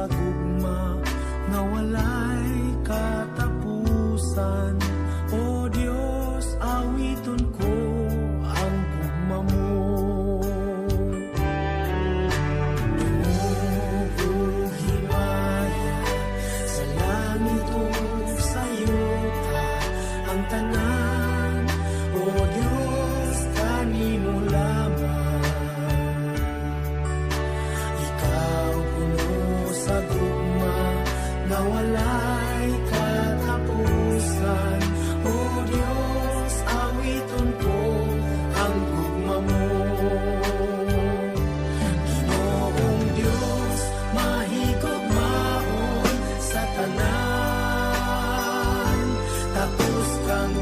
gugma nga walay katapusan. O Dios, awiton ko ang gugma mo. Dumuog himaya sa langit o sa yuta ang tanan. O Dios, kanimo lamang. Ikaw puno sa gugma nga walay katapusan. O Dios, awiton ko ang gugma mo. Ginoong Dios, mahigugmaon sa tanan. Tapos kang